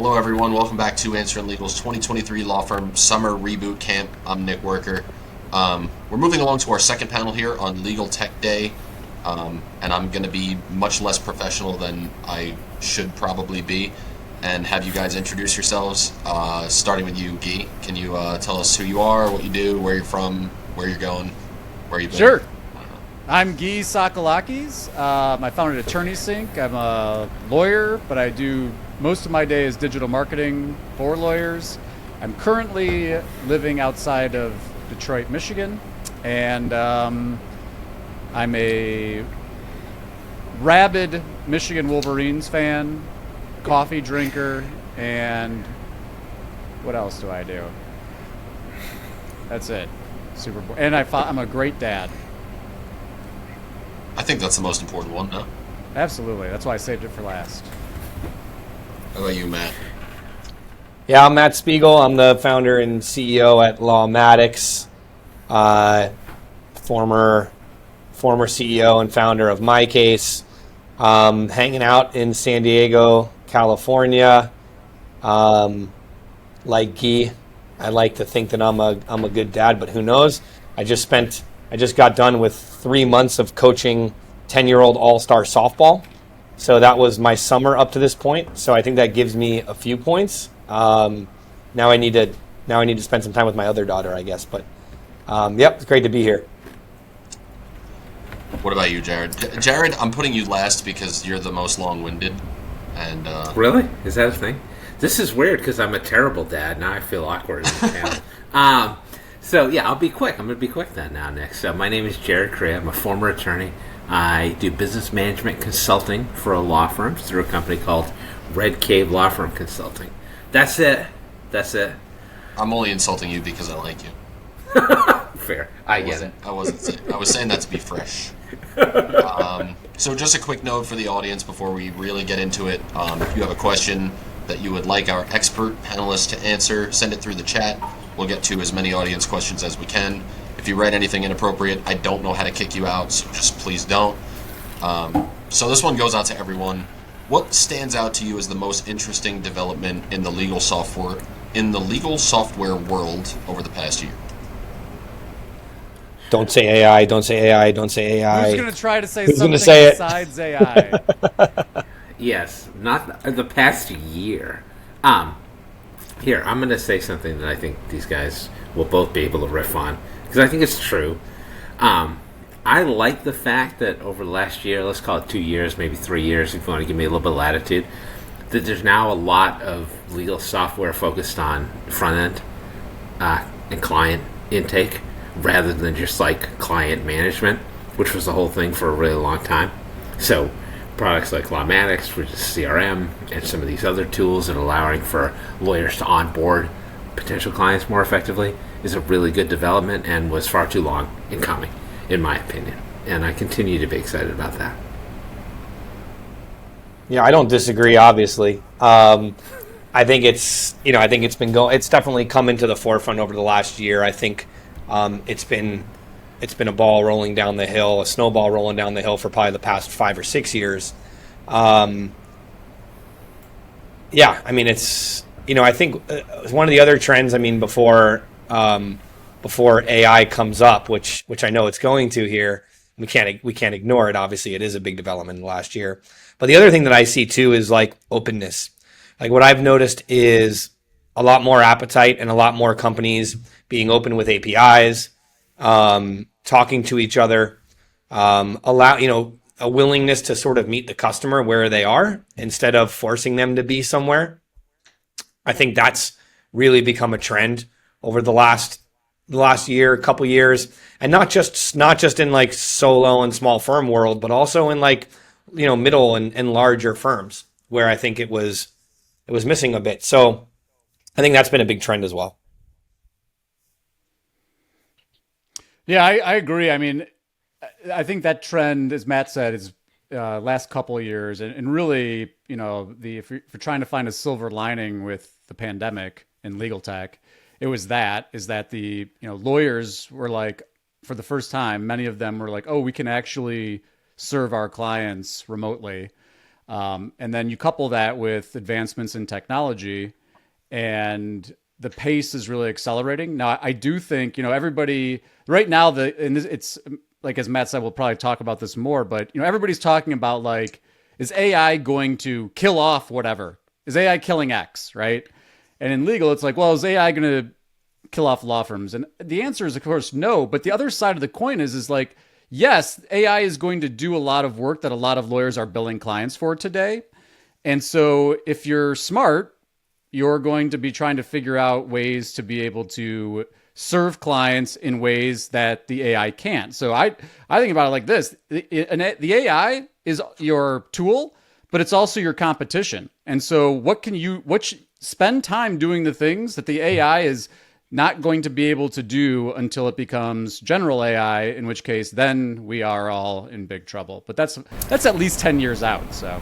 Hello, everyone. Welcome back to Answering Legal's 2023 Law Firm Summer Reboot Camp. I'm Nick Werker. We're moving along to our second panel here on Legal Tech Day, and I'm going to be much less professional than I should probably be, and have you guys introduce yourselves, starting with you, Gyi. Can you tell us who you are, what you do, where you're from, where you're going, where you've been? Sure. I'm Gyi Tsakalakis. I founded AttorneySync. I'm a lawyer, but I do most of my day is digital marketing for lawyers. I'm currently living outside of Detroit, Michigan, and I'm a rabid Michigan Wolverines fan, coffee drinker, and what else do I do? That's it. Super. And I'm a great dad. I think that's the most important one, no? Absolutely. That's why I saved it for last. How about you, Matt? Yeah, I'm Matt Spiegel. I'm the founder and CEO at Lawmatics, former CEO and founder of MyCase. Hanging out in San Diego, California. Like Gyi, I like to think that I'm a good dad, but who knows? I just got done with 3 months of coaching 10-year-old all-star softball. So that was my summer up to this point. So I think that gives me a few points. Now I need to spend some time with my other daughter, I guess. But yep, it's great to be here. What about you, Jared? Jared, I'm putting you last because you're the most long-winded. And Really? Is that a thing? This is weird because I'm a terrible dad. Now I feel awkward in the panel. So yeah, I'll be quick. I'm going to be quick then now, Nick. So my name is Jared Correia. I'm a former attorney. I do business management consulting for a law firm through a company called Red Cave Law Firm Consulting. That's it. I'm only insulting you because I like you. Fair. I get it. I was saying that to be fresh. So just a quick note for the audience before we really get into it. If you have a question that you would like our expert panelists to answer, send it through the chat. We'll get to as many audience questions as we can. If you write anything inappropriate, I don't know how to kick you out, so just please don't. So this one goes out to everyone. What stands out to you as the most interesting development in the legal software world over the past year? Don't say AI. Don't say AI. Don't say AI. Who's going to try to say Who's something gonna say it? besides AI? Yes, not the past year. Here, I'm going to say something that I think these guys will both be able to riff on, because I think it's true. I like the fact that over the last year, let's call it 2 years, maybe 3 years, if you want to give me a little bit of latitude, that there's now a lot of legal software focused on front end and client intake, rather than just like client management, which was the whole thing for a really long time. So products like Lawmatics, which is CRM, and some of these other tools that are allowing for lawyers to onboard potential clients more effectively is a really good development and was far too long in coming, in my opinion. And I continue to be excited about that. Yeah, I don't disagree. Obviously, I think it's it's definitely come into the forefront over the last year. I think it's been a ball rolling down the hill, a snowball rolling down the hill for probably the past 5 or 6 years. Yeah, I mean, it's, I think one of the other trends, I mean, before AI comes up, which I know it's going to here, we can't ignore it. Obviously, it is a big development in the last year. But the other thing that I see too is like openness. Like what I've noticed is a lot more appetite and a lot more companies being open with APIs, talking to each other, a willingness to sort of meet the customer where they are instead of forcing them to be somewhere. I think that's really become a trend over the last year, couple years, and not just in like solo and small firm world, but also in like, middle and larger firms where I think it was missing a bit. So I think that's been a big trend as well. Yeah, I agree. I mean, I think that trend, as Matt said, is last couple of years, and really, if you're trying to find a silver lining with the pandemic in legal tech, is that the lawyers were like, for the first time, many of them were like, oh, we can actually serve our clients remotely. And then you couple that with advancements in technology, and the pace is really accelerating. Now, I do think, everybody right now, it's like, as Matt said, we'll probably talk about this more, but, everybody's talking about, like, is AI going to kill off whatever? Is AI killing X, right? And in legal, it's like, well, is AI going to kill off law firms? And the answer is, of course, no. But the other side of the coin is like, yes, AI is going to do a lot of work that a lot of lawyers are billing clients for today. And so if you're smart, you're going to be trying to figure out ways to be able to serve clients in ways that the AI can't. So I think about it like this. The AI is your tool, but it's also your competition. And so spend time doing the things that the AI is not going to be able to do until it becomes general AI, in which case then we are all in big trouble. But that's at least 10 years out. So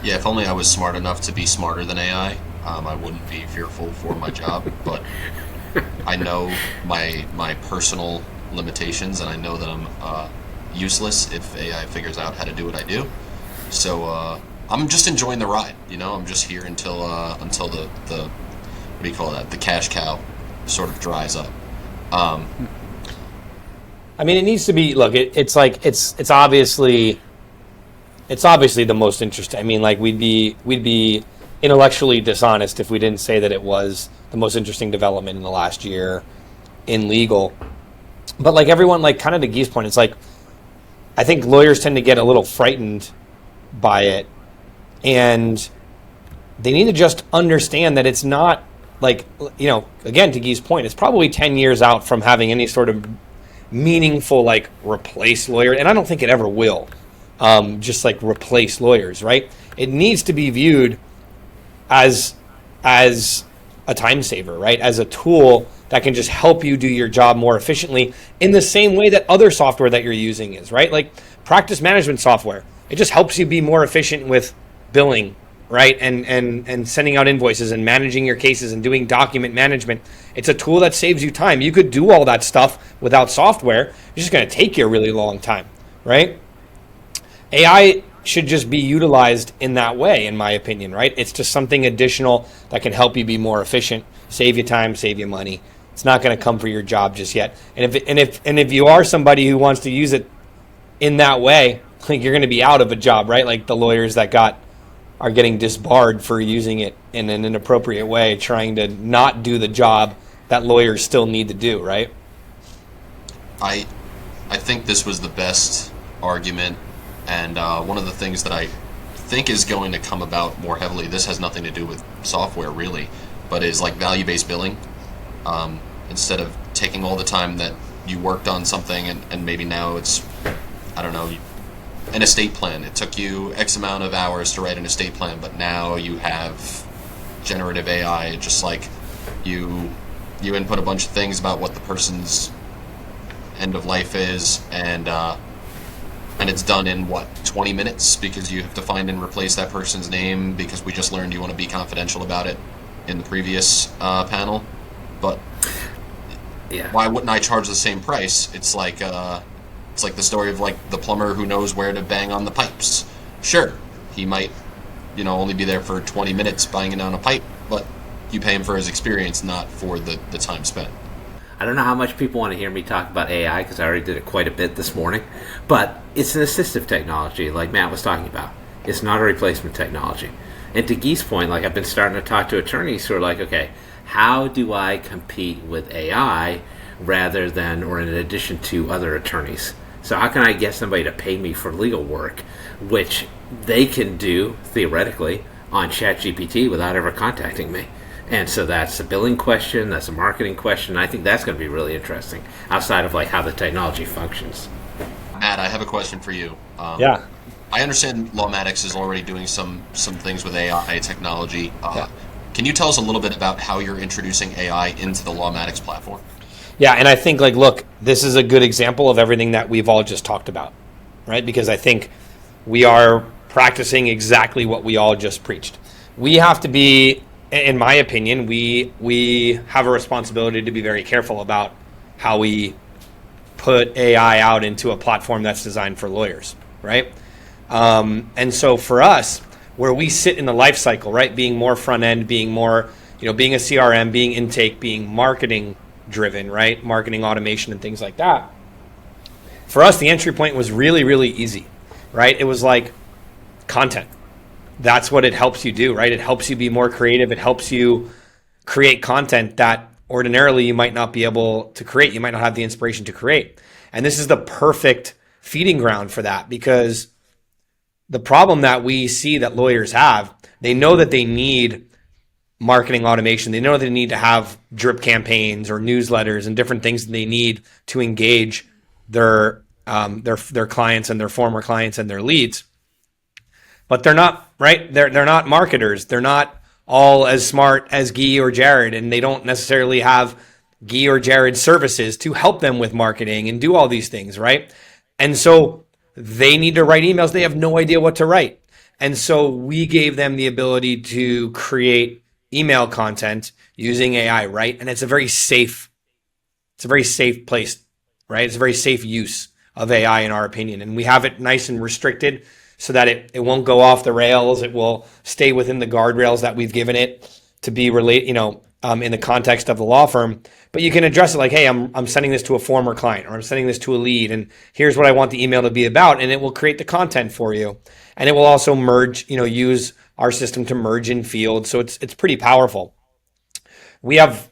yeah, if only I was smart enough to be smarter than AI, I wouldn't be fearful for my job. But I know my personal limitations, and I know that I'm useless if AI figures out how to do what I do. So I'm just enjoying the ride. I'm just here until the what do you call that? The cash cow sort of dries up. I mean, it needs to be. Look, it's obviously the most interesting. I mean, like we'd be intellectually dishonest if we didn't say that it was the most interesting development in the last year in legal. But like everyone, like kind of to Gyi's point, it's like I think lawyers tend to get a little frightened by it, and they need to just understand that it's not. Like, again, to Gyi's point, it's probably 10 years out from having any sort of meaningful, like, replace lawyer. And I don't think it ever will, just, like, replace lawyers, right? It needs to be viewed as a time saver, right? As a tool that can just help you do your job more efficiently in the same way that other software that you're using is, right? Like, practice management software. It just helps you be more efficient with billing, right? And sending out invoices and managing your cases and doing document management. It's a tool that saves you time. You could do all that stuff without software. It's just going to take you a really long time, right? AI should just be utilized in that way, in my opinion, right? It's just something additional that can help you be more efficient, save you time, save you money. It's not going to come for your job just yet. And if you are somebody who wants to use it in that way, like you're going to be out of a job, right? Like the lawyers that are getting disbarred for using it in an inappropriate way, trying to not do the job that lawyers still need to do, right? I think this was the best argument, and one of the things that I think is going to come about more heavily, this has nothing to do with software really, but is like value-based billing. Instead of taking all the time that you worked on something and maybe now it's, I don't know, an estate plan. It took you X amount of hours to write an estate plan, but now you have generative AI. Just like you input a bunch of things about what the person's end of life is, and it's done in 20 minutes because you have to find and replace that person's name because we just learned you want to be confidential about it in the previous panel. But yeah, why wouldn't I charge the same price? It's like the story of like the plumber who knows where to bang on the pipes. Sure, he might, only be there for 20 minutes banging down a pipe, but you pay him for his experience, not for the time spent. I don't know how much people want to hear me talk about AI because I already did it quite a bit this morning, but it's an assistive technology like Matt was talking about. It's not a replacement technology. And to Gyi's point, like I've been starting to talk to attorneys who are like, okay, how do I compete with AI rather than or in addition to other attorneys? So how can I get somebody to pay me for legal work, which they can do, theoretically, on ChatGPT without ever contacting me? And so that's a billing question, that's a marketing question. I think that's going to be really interesting, outside of like how the technology functions. Matt, I have a question for you. Yeah. I understand Lawmatics is already doing some things with AI technology. Can you tell us a little bit about how you're introducing AI into the Lawmatics platform? Yeah, and I think, like, look, this is a good example of everything that we've all just talked about, right? Because I think we are practicing exactly what we all just preached. We have to be, in my opinion, we have a responsibility to be very careful about how we put AI out into a platform that's designed for lawyers, right? And so for us, where we sit in the life cycle, right, being more front end, being more, being a CRM, being intake, being marketing driven, right, marketing automation and things like that. For us, the entry point was really, really easy, right? It was like content. That's what it helps you do, right? It helps you be more creative. It helps you create content that ordinarily you might not be able to create. You might not have the inspiration to create. And this is the perfect feeding ground for that, because the problem that we see that lawyers have, they know that they need marketing automation. They know they need to have drip campaigns or newsletters and different things that they need to engage their clients and their former clients and their leads. But they're not, right? They're not marketers. They're not all as smart as Gyi or Jared, and they don't necessarily have Gyi or Jared's services to help them with marketing and do all these things, right? And so they need to write emails. They have no idea what to write. And so we gave them the ability to create email content using AI, right? And it's a very safe place, right? It's a very safe use of AI in our opinion. And we have it nice and restricted so that it won't go off the rails. It will stay within the guardrails that we've given it to be in the context of the law firm. But you can address it like, hey, I'm sending this to a former client, or I'm sending this to a lead, and here's what I want the email to be about, and it will create the content for you. And it will also merge, use our system to merge in fields. So it's pretty powerful. We have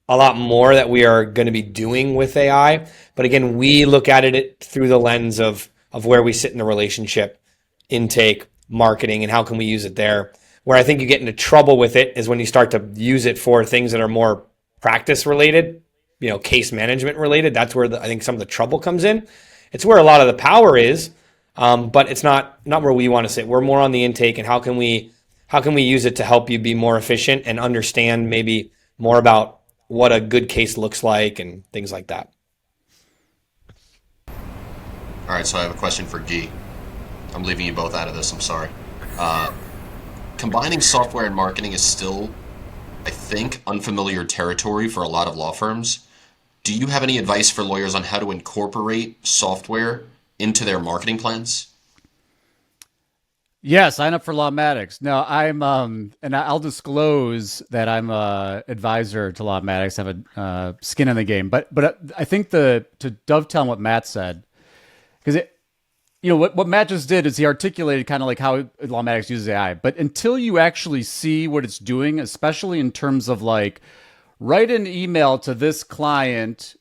a lot more that we are going to be doing with AI, but again, we look at it through the lens of where we sit in the relationship, intake, marketing, and how can we use it there. Where I think you get into trouble with it is when you start to use it for things that are more practice related, case management related. That's where I think some of the trouble comes in. It's where a lot of the power is, but it's not where we want to sit. We're more on the intake and how can we use it to help you be more efficient and understand maybe more about what a good case looks like and things like that. All right, so I have a question for Gyi. I'm leaving you both out of this, I'm sorry. Combining software and marketing is still, I think, unfamiliar territory for a lot of law firms. Do you have any advice for lawyers on how to incorporate software into their marketing plans? Yeah, sign up for Lawmatics. No, I'm, and I'll disclose that I'm a advisor to Lawmatics. I have a skin in the game. But I think to dovetail on what Matt said, because what Matt just did is he articulated kind of like how Lawmatics uses AI. But until you actually see what it's doing, especially in terms of like, write an email to this client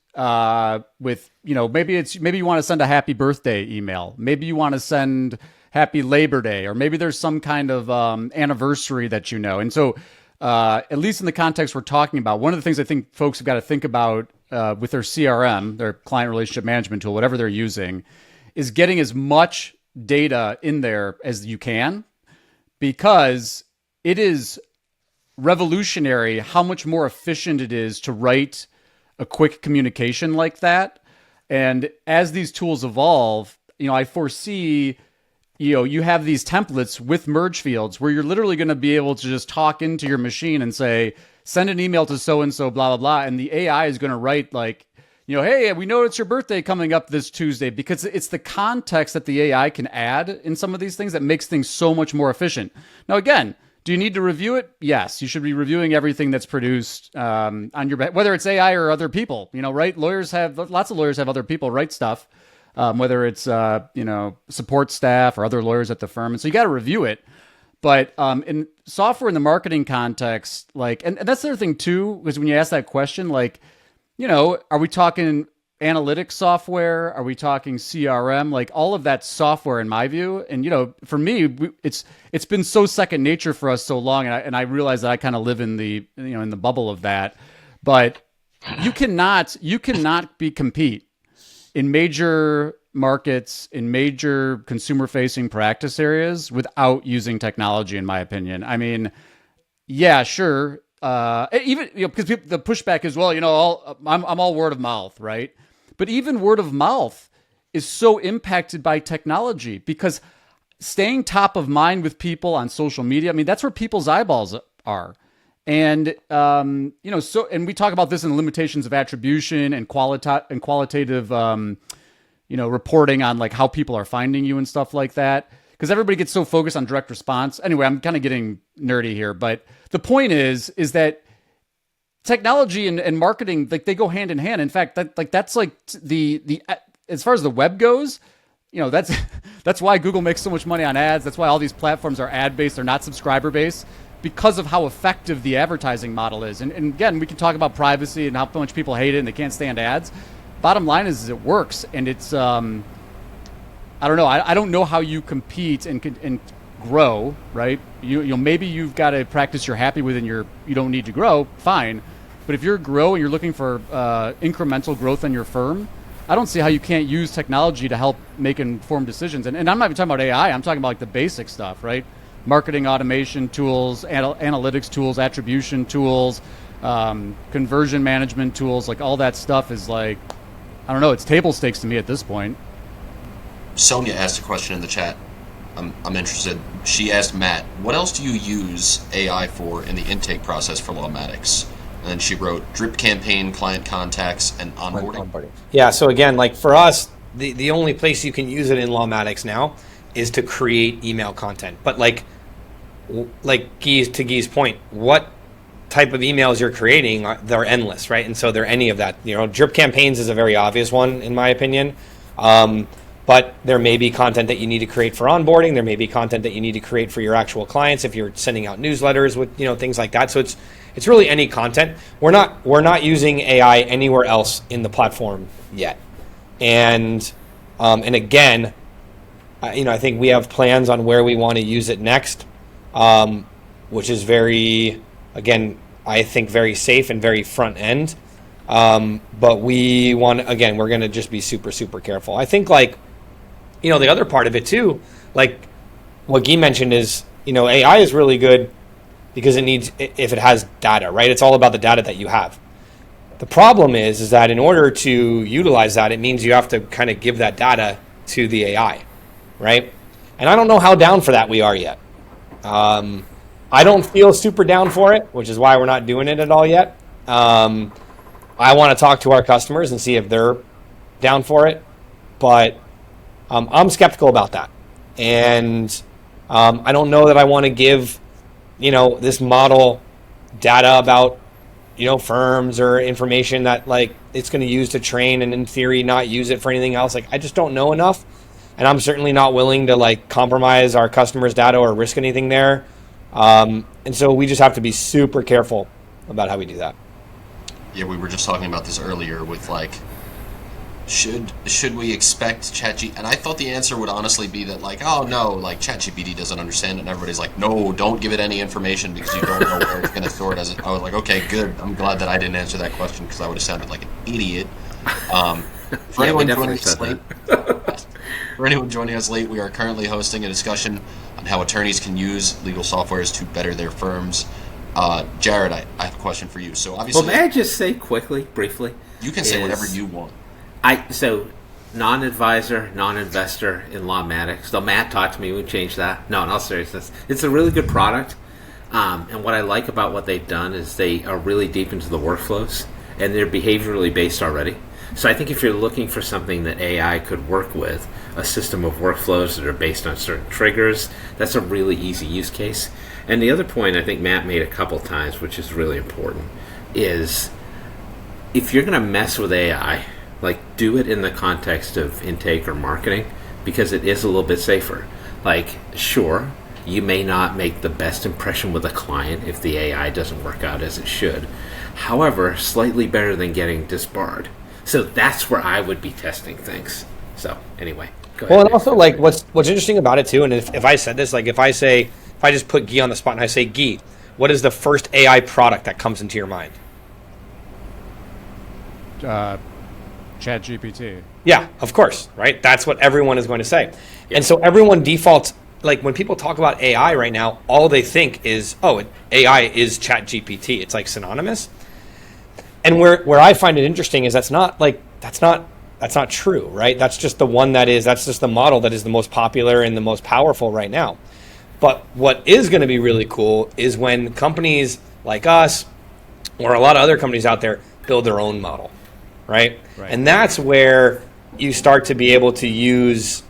with, maybe you want to send a happy birthday email. Maybe you want to send happy Labor Day, or maybe there's some kind of anniversary that And so at least in the context we're talking about, one of the things I think folks have got to think about with their CRM, their client relationship management tool, whatever they're using, is getting as much data in there as you can, because it is revolutionary how much more efficient it is to write a quick communication like that. And as these tools evolve, I foresee, you have these templates with merge fields where you're literally going to be able to just talk into your machine and say, send an email to so-and-so, blah, blah, blah. And the AI is going to write like, hey, we know it's your birthday coming up this Tuesday, because it's the context that the AI can add in some of these things that makes things so much more efficient. Now, again, do you need to review it? Yes, you should be reviewing everything that's produced on your whether it's AI or other people. Right? Lots of lawyers have other people write stuff, whether it's support staff or other lawyers at the firm, and so you got to review it. But in software in the marketing context, and that's the other thing too, because when you ask that question, are we talking analytics software? Are we talking CRM? All of that software, in my view. And, for me, it's been so second nature for us so long. And I realize that I kind of live in the bubble of that. But you cannot compete in major markets, in major consumer facing practice areas without using technology, in my opinion. I mean, yeah, sure. Even because the pushback is, I'm all word of mouth, right? But even word of mouth is so impacted by technology, because staying top of mind with people on social media, that's where people's eyeballs are. And and we talk about this in the limitations of attribution and qualitative reporting on how people are finding you and stuff like that. because everybody gets so focused on direct response. Anyway, I'm kind of getting nerdy here, but the point is that technology and marketing, like, they go hand in hand. In fact, that's like the as far as the web goes, that's why Google makes so much money on ads. That's why all these platforms are ad based, they're not subscriber based, because of how effective the advertising model is. And again, we can talk about privacy and how much people hate it and they can't stand ads. Bottom line is it works, and it's I don't know. I don't know how you compete and grow, right? Maybe you've got a practice you're happy with and you don't need to grow, fine. But if you're growing, you're looking for incremental growth in your firm, I don't see how you can't use technology to help make informed decisions. And I'm not even talking about AI. I'm talking about like the basic stuff, right? Marketing automation tools, analytics tools, attribution tools, conversion management tools, like all that stuff is like, I don't know, it's table stakes to me at this point. Sonia asked a question in the chat. I'm interested. She asked Matt, what else do you use AI for in the intake process for Lawmatics? And then she wrote drip campaign, client contacts, and onboarding. Yeah, so again, like for us, the only place you can use it in Lawmatics now is to create email content. But like Gyi's point, what type of emails you're creating, they're endless, right? And so they're any of that. Drip campaigns is a very obvious one, in my opinion. But there may be content that you need to create for onboarding. There may be content that you need to create for your actual clients if you're sending out newsletters with things like that. So it's really any content. We're not using AI anywhere else in the platform yet. And again, I think we have plans on where we want to use it next, which is very, again, I think very safe and very front end. But we're going to just be super, super careful. I think the other part of it too, like what Gyi mentioned is, AI is really good because if it has data, right? It's all about the data that you have. The problem is that in order to utilize that, it means you have to kind of give that data to the AI, right? And I don't know how down for that we are yet. I don't feel super down for it, which is why we're not doing it at all yet. I want to talk to our customers and see if they're down for it, but I'm skeptical about that. And I don't know that I want to give, this model data about, firms or information that like it's going to use to train and in theory not use it for anything else. Like I just don't know enough, and I'm certainly not willing to like compromise our customers' data or risk anything there. And so we just have to be super careful about how we do that. Yeah, we were just talking about this earlier with like, should we expect ChatGPT? And I thought the answer would honestly be that like, oh no, like ChatGPT doesn't understand it, and everybody's like, no, don't give it any information because you don't know where it's going to store it. I was like, okay, good. I'm glad that I didn't answer that question because I would have sounded like an idiot. For anyone joining us late, we are currently hosting a discussion on how attorneys can use legal softwares to better their firms. Jared, I have a question for you. So obviously, may I just say quickly, briefly? You can say whatever you want. So non-advisor, non-investor in Lawmatics. Though Matt talked to me, we changed that. No, in all seriousness, it's a really good product. And what I like about what they've done is they are really deep into the workflows, and they're behaviorally based already. So I think if you're looking for something that AI could work with, a system of workflows that are based on certain triggers, that's a really easy use case. And the other point I think Matt made a couple times, which is really important, is if you're going to mess with AI, like do it in the context of intake or marketing, because it is a little bit safer. Like, sure, you may not make the best impression with a client if the AI doesn't work out as it should. However, slightly better than getting disbarred. So that's where I would be testing things. So anyway, go ahead. Well, and also like what's interesting about it too, and if I said this, like if I just put Gyi on the spot and I say, Gyi, what is the first AI product that comes into your mind? ChatGPT. Yeah, of course, right? That's what everyone is going to say. Yeah. And so everyone defaults, like when people talk about AI right now, all they think is, AI is ChatGPT. It's like synonymous. And where I find it interesting is that's not true, right? That's just the model that is the most popular and the most powerful right now. But what is going to be really cool is when companies like us or a lot of other companies out there build their own model, right? And that's where you start to be able to use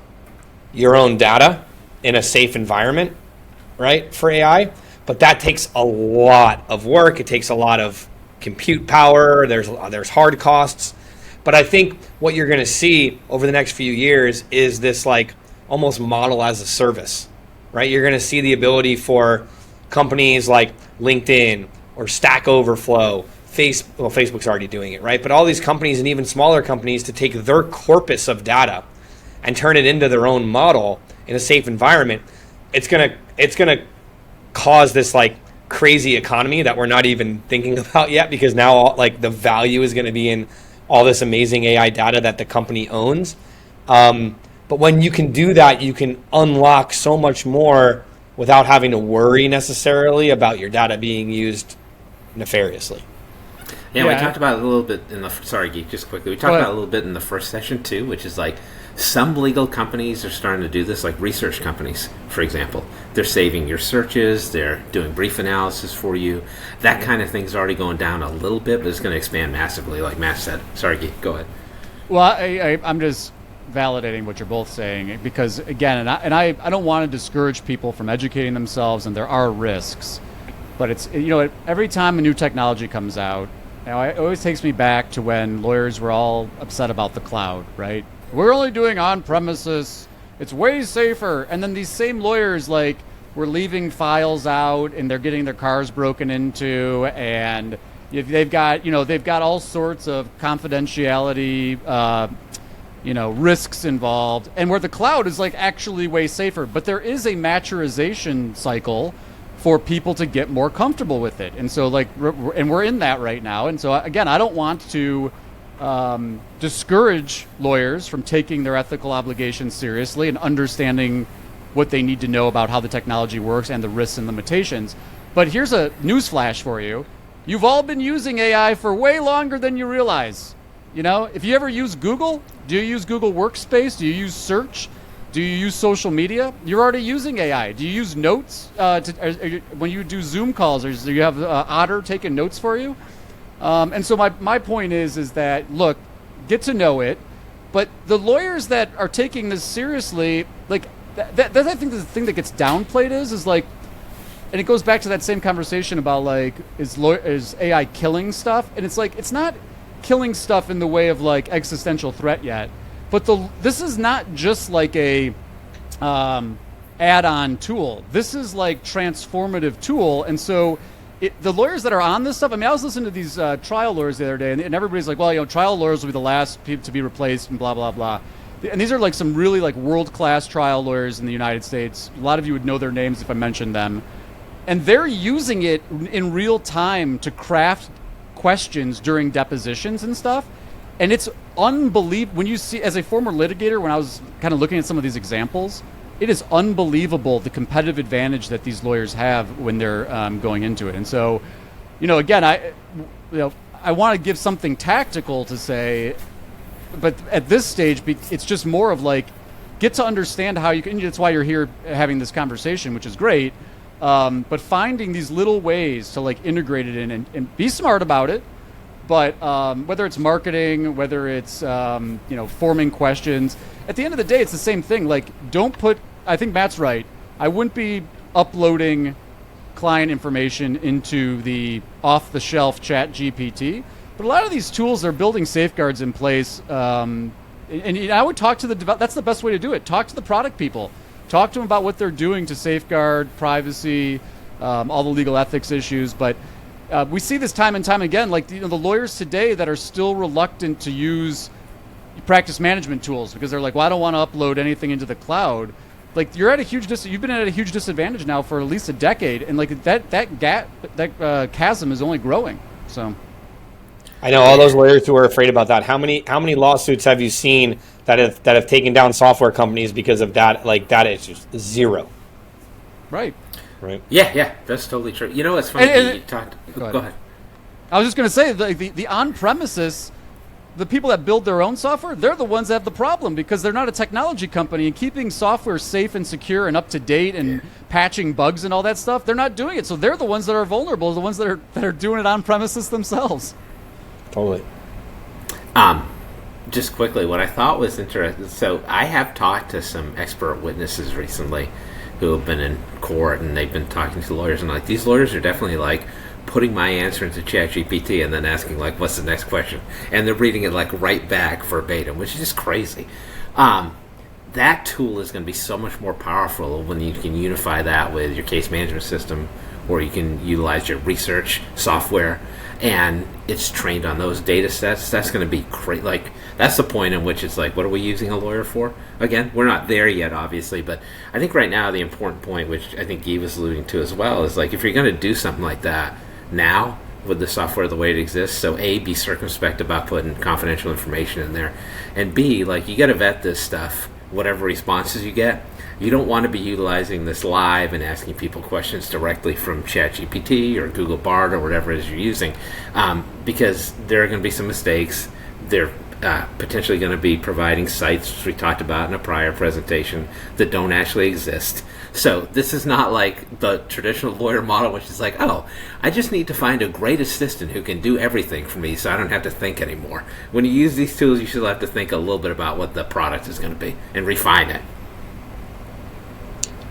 your own data in a safe environment, right, for AI. But that takes a lot of work. It takes a lot of compute power. There's hard costs. But I think what you're going to see over the next few years is this like almost model as a service, right? You're going to see the ability for companies like LinkedIn or Stack Overflow, Facebook's already doing it, right? But all these companies and even smaller companies to take their corpus of data and turn it into their own model in a safe environment. It's gonna cause this like crazy economy that we're not even thinking about yet, because now like the value is going to be in all this amazing AI data that the company owns. But when you can do that, you can unlock so much more without having to worry necessarily about your data being used nefariously. Yeah, we talked about it a little bit in the... Sorry, Gyi, just quickly. We talked about it a little bit in the first session, too, which is like some legal companies are starting to do this, like research companies, for example. They're saving your searches. They're doing brief analysis for you. That kind of thing's already going down a little bit, but it's going to expand massively, like Matt said. Sorry, Gyi, go ahead. Well, I'm just validating what you're both saying, because, again, I don't want to discourage people from educating themselves, and there are risks. But it's, every time a new technology comes out, it always takes me back to when lawyers were all upset about the cloud, right? We're only doing on-premises. It's way safer. And then these same lawyers, like, were leaving files out, and they're getting their cars broken into, and they've got all sorts of confidentiality, risks involved, and where the cloud is like actually way safer. But there is a maturization cycle for people to get more comfortable with it. And so we're in that right now. And so again, I don't want to discourage lawyers from taking their ethical obligations seriously and understanding what they need to know about how the technology works and the risks and limitations. But here's a newsflash for you. You've all been using AI for way longer than you realize. If you ever use Google, do you use Google Workspace? Do you use search? Do you use social media? You're already using AI. Do you use notes when you do Zoom calls? Or do you have Otter taking notes for you? And so my point is that, look, get to know it. But the lawyers that are taking this seriously, like, that I think the thing that gets downplayed is like, and it goes back to that same conversation about, like, is AI killing stuff? And it's like, it's not killing stuff in the way of, like, existential threat yet. But this is not just like a add-on tool. This is like transformative tool. And so the lawyers that are on this stuff, I was listening to these trial lawyers the other day, and everybody's like, well, trial lawyers will be the last people to be replaced and blah, blah, blah. And these are like some really like world-class trial lawyers in the United States. A lot of you would know their names if I mentioned them. And they're using it in real time to craft questions during depositions and stuff. And it's unbelievable when you see, as a former litigator, when I was kind of looking at some of these examples, it is unbelievable the competitive advantage that these lawyers have when they're going into it. And so, again, I want to give something tactical to say, but at this stage, it's just more of like, get to understand how you can. That's why you're here having this conversation, which is great. But finding these little ways to like integrate it in and be smart about it. But whether it's marketing, whether it's forming questions, at the end of the day, it's the same thing. Like, I think Matt's right. I wouldn't be uploading client information into the off-the-shelf Chat GPT. But a lot of these tools are building safeguards in place. And I would talk to that's the best way to do it. Talk to the product people. Talk to them about what they're doing to safeguard privacy, all the legal ethics issues. But we see this time and time again, like the lawyers today that are still reluctant to use practice management tools because they're like, well, I don't want to upload anything into the cloud. Like, you've been at a huge disadvantage now for at least a decade, and like that chasm is only growing. So, I know all those lawyers who are afraid about that. How many lawsuits have you seen that have taken down software companies because of data issues? Zero. Right. Yeah, that's totally true. It's funny. Go ahead. I was just going to say, the on-premises, the people that build their own software, they're the ones that have the problem because they're not a technology company, and keeping software safe and secure and up to date and patching bugs and all that stuff, they're not doing it. So they're the ones that are vulnerable, the ones that are doing it on premises themselves. Totally. just quickly, what I thought was interesting. So I have talked to some expert witnesses recently who have been in court, and they've been talking to lawyers, and like these lawyers are definitely like putting my answer into ChatGPT and then asking like, "What's the next question?" And they're reading it like right back verbatim, which is just crazy. That tool is going to be so much more powerful when you can unify that with your case management system, or you can utilize your research software, and it's trained on those data sets. That's going to be great. Like, that's the point in which it's like, what are we using a lawyer for? Again, we're not there yet, obviously, but I think right now the important point, which I think Gyi was alluding to as well, is like, if you're going to do something like that now with the software the way it exists, so A, be circumspect about putting confidential information in there, and B, like, you got to vet this stuff, whatever responses you get. You don't want to be utilizing this live and asking people questions directly from ChatGPT or Google Bard or whatever it is you're using, because there are going to be some mistakes. They're potentially going to be providing sites, which we talked about in a prior presentation, that don't actually exist. So this is not like the traditional lawyer model, which is like, oh, I just need to find a great assistant who can do everything for me so I don't have to think anymore. When you use these tools, you should have to think a little bit about what the product is going to be and refine it.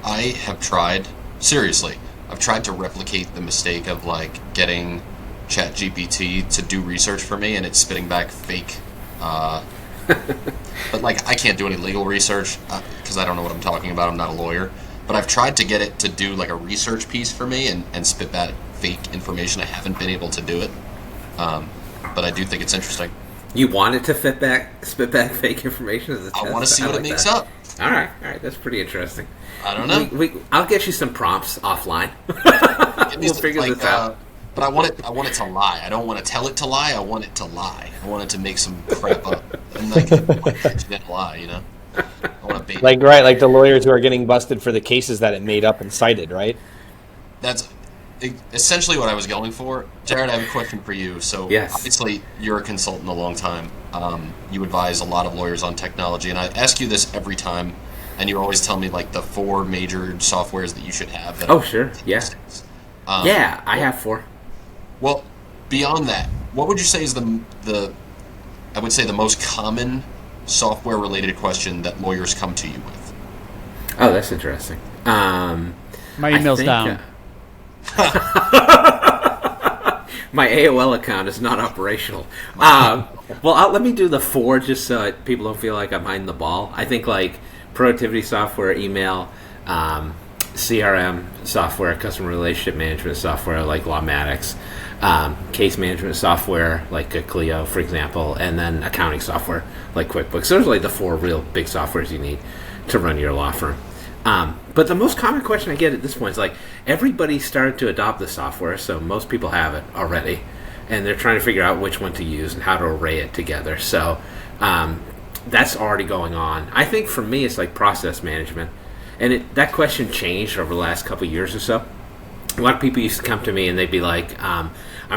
I have tried, seriously, I've tried to replicate the mistake of like getting ChatGPT to do research for me and it's spitting back fake. But like, I can't do any legal research because I don't know what I'm talking about. I'm not a lawyer. But I've tried to get it to do like a research piece for me and spit back fake information. I haven't been able to do it. But I do think it's interesting. You want it to spit back fake information as a test? I want to see what it makes up. All right, that's pretty interesting. I don't know. I'll get you some prompts offline. We'll figure this out. But I want it to lie. I don't want to tell it to lie. I want it to lie. I want it to make some crap up. And like, it didn't lie, you know? I want to bait like, right, like the lawyers who are getting busted for the cases that it made up and cited, right? That's essentially what I was going for. Jared, I have a question for you. So yes. Obviously, you're a consultant a long time. You advise a lot of lawyers on technology, and I ask you this every time, and you always tell me like the 4 major softwares that you should have. That sure, yeah. I have 4. Well, beyond that, what would you say is the I would say the most common software-related question that lawyers come to you with? Oh, that's interesting. My email's down. My AOL account is not operational. Well, let me do the 4 just so people don't feel like I'm hiding the ball. I think like productivity software, email, CRM software, customer relationship management software like Lawmatics, case management software like Clio, for example, and then accounting software like QuickBooks. Those are like the 4 real big softwares you need to run your law firm. But the most common question I get at this point is like, everybody's started to adopt the software, so most people have it already, and they're trying to figure out which one to use and how to array it together. So that's already going on. I think for me, it's like process management. And that question changed over the last couple of years or so. A lot of people used to come to me and they'd be like, I'm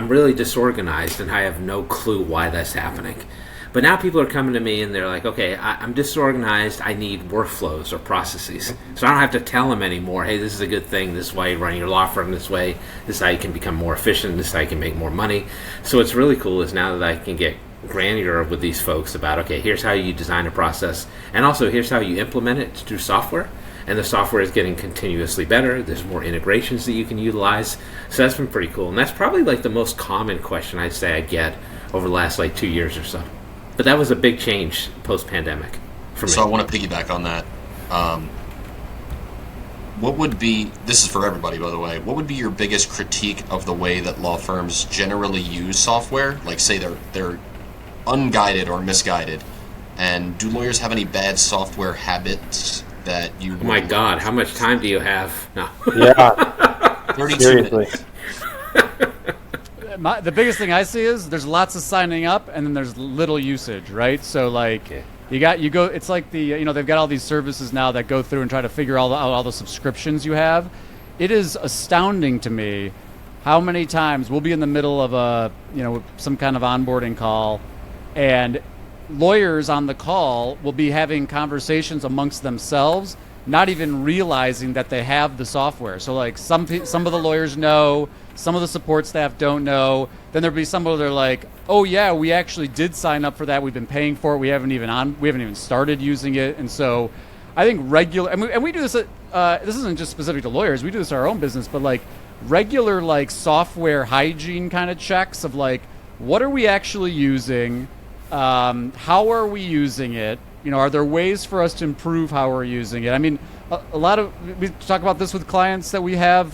really disorganized and I have no clue why that's happening. But now people are coming to me and they're like, okay, I'm disorganized. I need workflows or processes. So I don't have to tell them anymore, hey, this is a good thing. This is why you run your law firm this way. This is how you can become more efficient. This is how you can make more money. So what's really cool is now that I can get granular with these folks about, okay, here's how you design a process. And also here's how you implement it through software. And the software is getting continuously better. There's more integrations that you can utilize. So that's been pretty cool. And that's probably like the most common question I'd say I get over the last like 2 years or so. But that was a big change post-pandemic for me. So I want to piggyback on that. What would be, this is for everybody by the way, what would be your biggest critique of the way that law firms generally use software? Like say they're unguided or misguided. And do lawyers have any bad software habits that you... Oh my God, how much time do you have? No. Yeah. 32 Seriously. minutes. The biggest thing I see is there's lots of signing up and then there's little usage, right? So like it's like they've got all these services now that go through and try to figure out all the subscriptions you have. It is astounding to me how many times we'll be in the middle of some kind of onboarding call and lawyers on the call will be having conversations amongst themselves, not even realizing that they have the software. So like some of the lawyers know, some of the support staff don't know. Then there'll be some of they're like, oh yeah, we actually did sign up for that. We've been paying for it. We haven't even started using it. And so I think and we do this. This isn't just specific to lawyers. We do this in our own business, but like regular like software hygiene kind of checks of like, what are we actually using? How are we using it? You know, are there ways for us to improve how we're using it? I mean, a lot of, we talk about this with clients that we have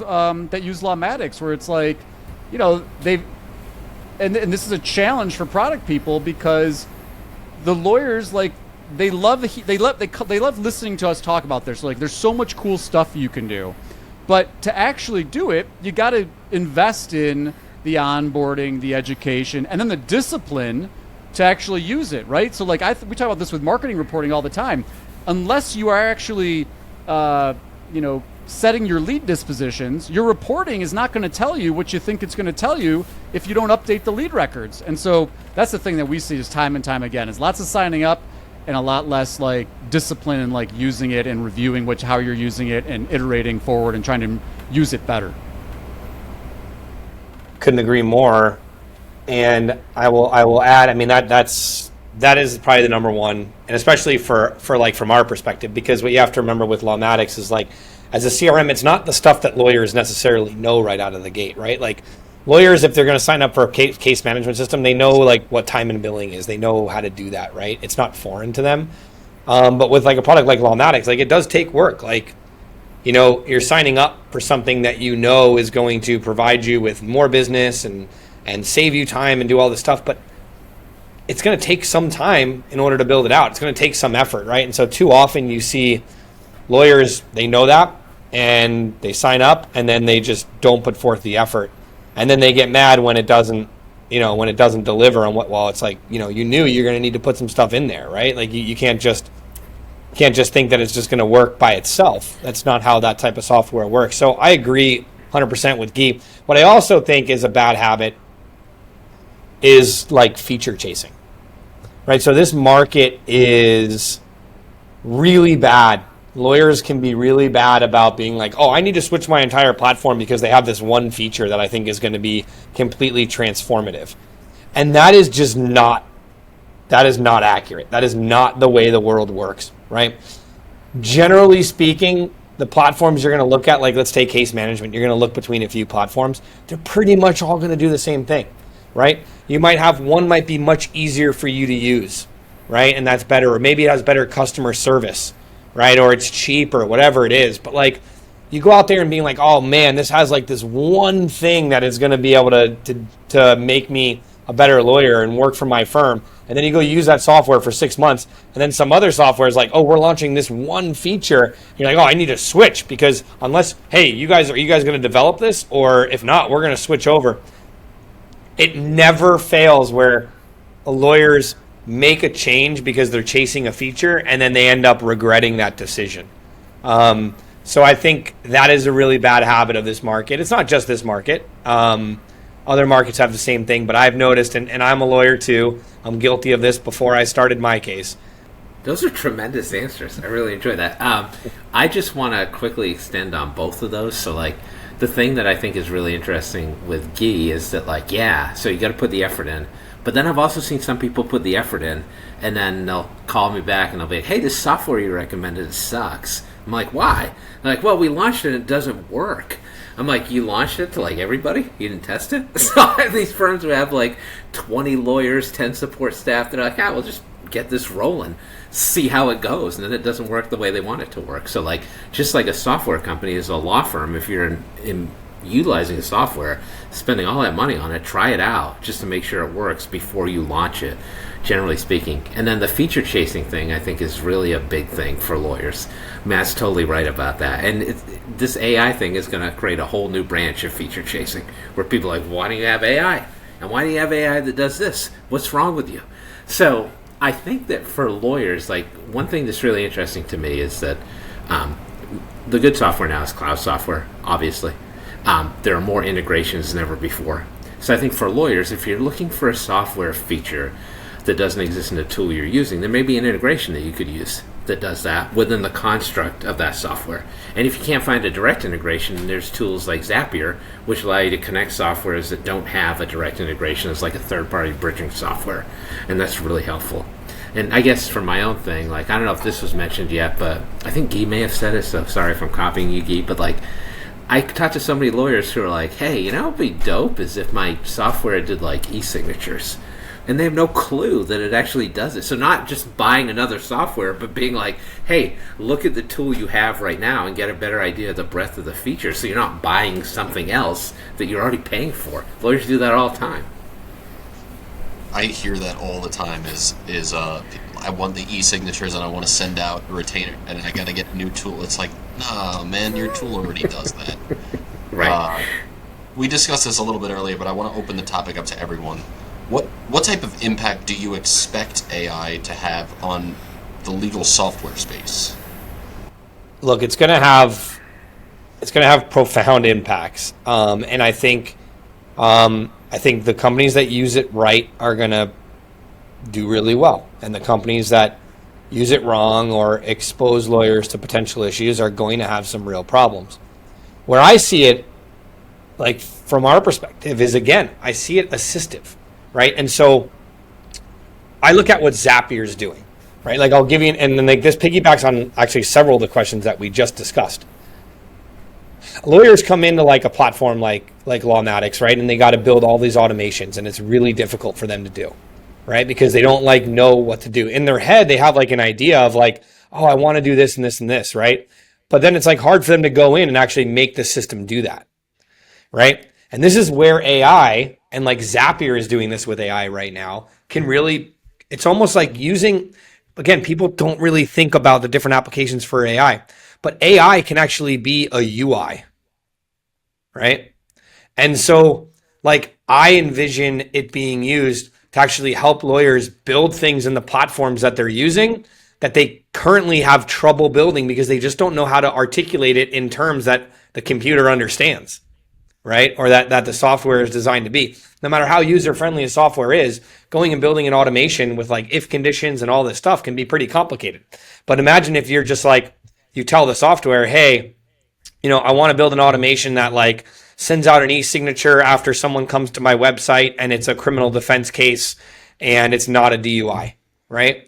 that use Lawmatics, where it's like, you know, and this is a challenge for product people because the lawyers, like, they love listening to us talk about this. Like, there's so much cool stuff you can do, but to actually do it, you got to invest in the onboarding, the education, and then the discipline to actually use it, right? So like we talk about this with marketing reporting all the time. Unless you are actually, setting your lead dispositions, your reporting is not going to tell you what you think it's going to tell you if you don't update the lead records. And so that's the thing that we see is time and time again is lots of signing up and a lot less like discipline and like using it and reviewing how you're using it and iterating forward and trying to use it better. Couldn't agree more. And I will add, I mean, that is probably the number one, and especially for like from our perspective, because what you have to remember with Lawmatics is like, as a CRM, it's not the stuff that lawyers necessarily know right out of the gate, right? Like lawyers, if they're going to sign up for a case management system, they know like what time and billing is. They know how to do that, right? It's not foreign to them. But with like a product like Lawmatics, like it does take work. Like, you know, you're signing up for something that you know is going to provide you with more business and save you time and do all this stuff, but it's going to take some time in order to build it out. It's going to take some effort, right? And so too often you see lawyers, they know that, and they sign up, and then they just don't put forth the effort. And then they get mad when it doesn't deliver on what, well, it's like, you know, you knew you're going to need to put some stuff in there, right? Like you can't just think that it's just going to work by itself. That's not how that type of software works. So I agree 100% with Gyi. What I also think is a bad habit is like feature chasing, right? So this market is really bad. Lawyers can be really bad about being like, oh, I need to switch my entire platform because they have this one feature that I think is going to be completely transformative. And that is just not accurate. That is not the way the world works, right? Generally speaking, the platforms you're going to look at, like let's take case management, you're going to look between a few platforms. They're pretty much all going to do the same thing, right? You might have one might be much easier for you to use, right? And that's better, or maybe it has better customer service, right? Or it's cheaper, whatever it is. But like you go out there and being like, oh man, this has like this one thing that is going to be able to make me a better lawyer and work for my firm. And then you go use that software for 6 months, and then some other software is like, oh, we're launching this one feature. You're like, oh, I need to switch because are you guys going to develop this? Or if not, we're going to switch over. It never fails where lawyers make a change because they're chasing a feature and then they end up regretting that decision. So I think that is a really bad habit of this market. It's not just this market. Other markets have the same thing, but I've noticed, and I'm a lawyer too, I'm guilty of this before I started my case. Those are tremendous answers. I really enjoy that. I just want to quickly extend on both of those. So like the thing that I think is really interesting with Gyi is that like, yeah, so you got to put the effort in. But then I've also seen some people put the effort in and then they'll call me back and they'll be like, hey, this software you recommended sucks. I'm like, why? They're like, well, we launched it and it doesn't work. I'm like, you launched it to like everybody? You didn't test it? So I have these firms who have like 20 lawyers, 10 support staff. They're like, we'll just get this rolling, see how it goes. And then it doesn't work the way they want it to work. So like, just like a software company is a law firm, if you're in utilizing a software, spending all that money on it, try it out just to make sure it works before you launch it, generally speaking. And then the feature chasing thing, I think, is really a big thing for lawyers. Matt's totally right about that. And this AI thing is going to create a whole new branch of feature chasing where people are like, why do you have AI? And why do you have AI that does this? What's wrong with you? So I think that for lawyers, like one thing that's really interesting to me is that the good software now is cloud software, obviously. There are more integrations than ever before. So I think for lawyers, if you're looking for a software feature that doesn't exist in the tool you're using, there may be an integration that you could use that does that within the construct of that software. And if you can't find a direct integration, there's tools like Zapier, which allow you to connect softwares that don't have a direct integration as like a third-party bridging software. And that's really helpful. And I guess for my own thing, like, I don't know if this was mentioned yet, but I think Gyi may have said it, so sorry if I'm copying you, Gyi, but like, I talked to so many lawyers who are like, hey, you know what would be dope is if my software did like e-signatures. And they have no clue that it actually does it. So not just buying another software, but being like, hey, look at the tool you have right now and get a better idea of the breadth of the features, so you're not buying something else that you're already paying for. Lawyers do that all the time. I hear that all the time I want the e-signatures and I want to send out a retainer and I got to get a new tool. It's like, nah, man, your tool already does that. Right. We discussed this a little bit earlier, but I want to open the topic up to everyone. What type of impact do you expect AI to have on the legal software space? Look, it's going to have profound impacts, and I think the companies that use it right are going to do really well, and the companies that use it wrong or expose lawyers to potential issues are going to have some real problems. Where I see it, like from our perspective, is again, I see it assistive, right? And so I look at what Zapier is doing, right? Like I'll give you, and then like this piggybacks on actually several of the questions that we just discussed. Lawyers come into like a platform like Lawmatics, right? And they got to build all these automations, and it's really difficult for them to do, right? Because they don't like know what to do. In their head, they have like an idea of like, oh, I want to do this and this and this, right? But then it's like hard for them to go in and actually make the system do that, right? And this is where AI, and like Zapier is doing this with AI right now, can really, it's almost like using, again, people don't really think about the different applications for AI, but AI can actually be a UI, right? And so like I envision it being used to actually help lawyers build things in the platforms that they're using that they currently have trouble building because they just don't know how to articulate it in terms that the computer understands, right? Or that the software is designed to be. No matter how user-friendly a software is, going and building an automation with like if conditions and all this stuff can be pretty complicated. But imagine if you're just like, you tell the software, hey, I want to build an automation that like sends out an e-signature after someone comes to my website and it's a criminal defense case and it's not a DUI, right?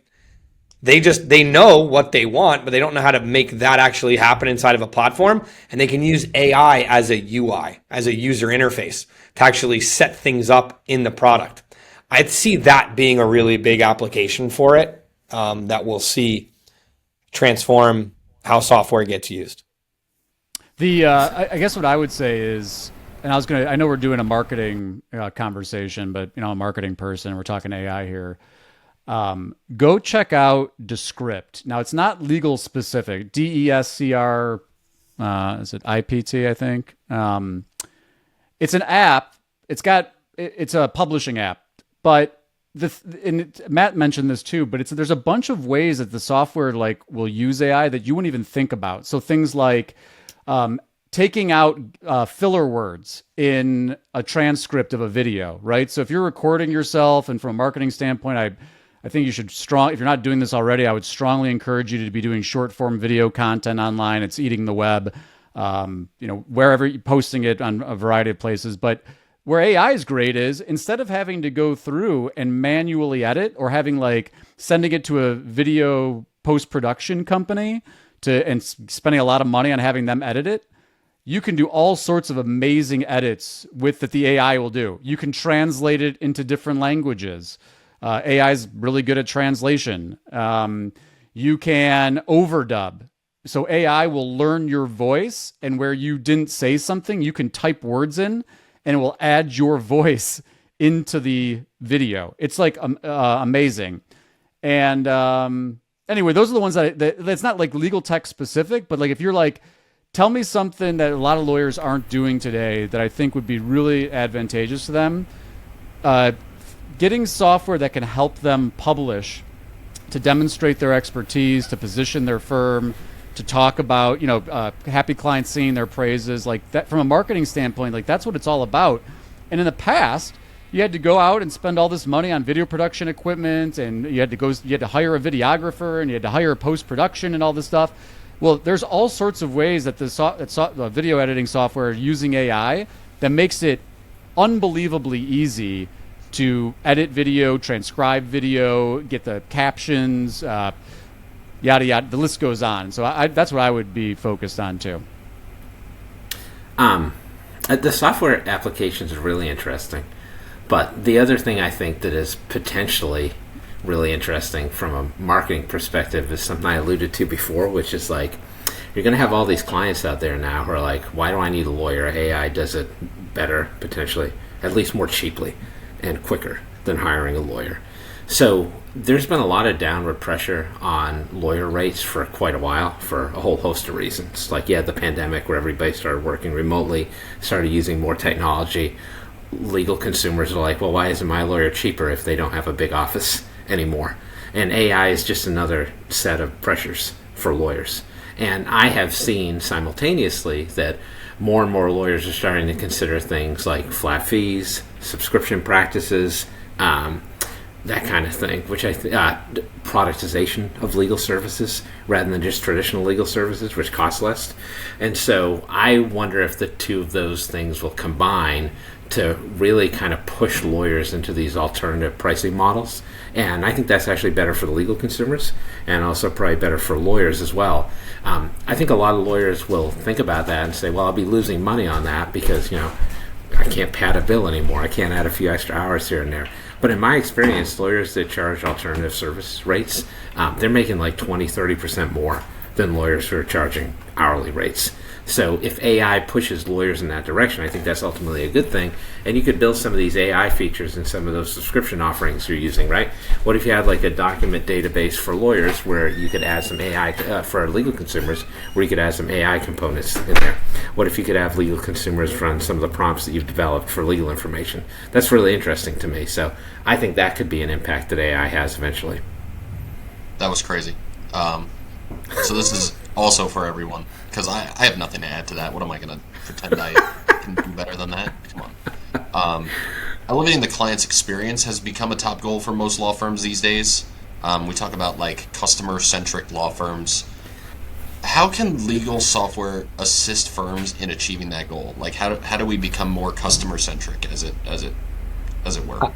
They know what they want, but they don't know how to make that actually happen inside of a platform. And they can use AI as a UI, as a user interface to actually set things up in the product. I'd see that being a really big application for it that we'll see transform how software gets used. I guess what I would say is, and I know we're doing a marketing conversation, but I'm a marketing person. We're talking AI here. Go check out Descript. Now it's not legal specific. DESCR, is it IPT? I think. It's an app. It's a publishing app, but Matt mentioned this too. But there's a bunch of ways that the software like will use AI that you wouldn't even think about. So things like taking out filler words in a transcript of a video, right? So if you're recording yourself, and from a marketing standpoint, I think you should if you're not doing this already, I would strongly encourage you to be doing short form video content online. It's eating the web, wherever you're posting it on a variety of places. But where AI is great is instead of having to go through and manually edit or having like sending it to a video post-production company and spending a lot of money on having them edit it, you can do all sorts of amazing edits that the AI will do. You can translate it into different languages. AI is really good at translation. You can overdub. So AI will learn your voice, and where you didn't say something, you can type words in, and it will add your voice into the video. It's like amazing. And anyway, those are the ones that's not like legal tech specific, but like if you're like, tell me something that a lot of lawyers aren't doing today that I think would be really advantageous to them. Getting software that can help them publish, to demonstrate their expertise, to position their firm, to talk about, happy clients singing their praises, like that from a marketing standpoint, like that's what it's all about. And in the past, you had to go out and spend all this money on video production equipment, and you had to hire a videographer, and you had to hire post-production and all this stuff. Well, there's all sorts of ways that the video editing software using AI that makes it unbelievably easy to edit video, transcribe video, get the captions, yada yada. The list goes on. So that's what I would be focused on too. The software applications are really interesting, but the other thing I think that is potentially really interesting from a marketing perspective is something I alluded to before, which is like you're going to have all these clients out there now who are like, why do I need a lawyer? AI does it better, potentially, at least more cheaply and quicker than hiring a lawyer. So there's been a lot of downward pressure on lawyer rates for quite a while for a whole host of reasons. Like, the pandemic where everybody started working remotely, started using more technology. Legal consumers are like, well, why isn't my lawyer cheaper if they don't have a big office anymore? And AI is just another set of pressures for lawyers. And I have seen simultaneously that more and more lawyers are starting to consider things like flat fees, subscription practices, that kind of thing, which productization of legal services rather than just traditional legal services, which cost less. And so I wonder if the two of those things will combine to really kind of push lawyers into these alternative pricing models. And I think that's actually better for the legal consumers and also probably better for lawyers as well. I think a lot of lawyers will think about that and say, well, I'll be losing money on that because, I can't pad a bill anymore. I can't add a few extra hours here and there. But in my experience, lawyers that charge alternative service rates, they're making like 20-30% more than lawyers who are charging hourly rates. So if AI pushes lawyers in that direction, I think that's ultimately a good thing. And you could build some of these AI features in some of those subscription offerings you're using, right? What if you had like a document database for lawyers where you could add some AI, for legal consumers, where you could add some AI components in there? What if you could have legal consumers run some of the prompts that you've developed for legal information? That's really interesting to me. So I think that could be an impact that AI has eventually. That was crazy. So this is also for everyone, because I have nothing to add to that. What am I going to pretend I can do better than that? Come on. Elevating the client's experience has become a top goal for most law firms these days. We talk about like customer-centric law firms. How can legal software assist firms in achieving that goal? Like how do we become more customer-centric, as it were?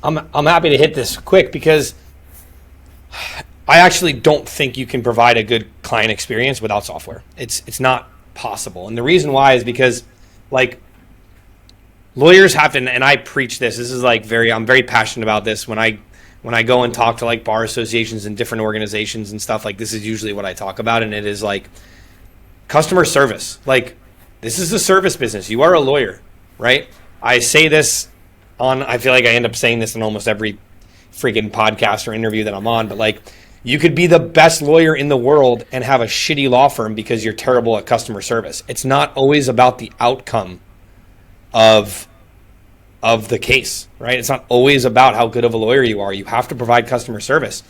I'm happy to hit this quick because I actually don't think you can provide a good client experience without software. It's not possible. And the reason why is because like lawyers have to, and I preach this. This is like I'm very passionate about this when I go and talk to like bar associations and different organizations and stuff. Like this is usually what I talk about, and it is like customer service. Like this is a service business. You are a lawyer, right? I say this I feel like I end up saying this in almost every freaking podcast or interview that I'm on, but like you could be the best lawyer in the world and have a shitty law firm because you're terrible at customer service. It's not always about the outcome of the case, right? It's not always about how good of a lawyer you are. You have to provide customer service.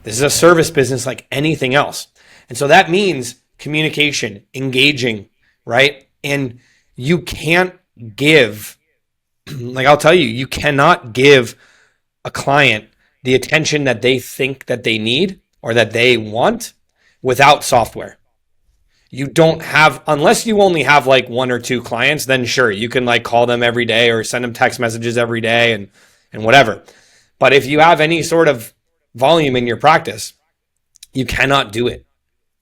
This is a service business like anything else. And so that means communication, engaging, right? And you can't give, like I'll tell you, you cannot give a client the attention that they think that they need or that they want without software. You don't have, unless you only have like one or two clients, then sure, you can like call them every day or send them text messages every day and whatever. But if you have any sort of volume in your practice, you cannot do it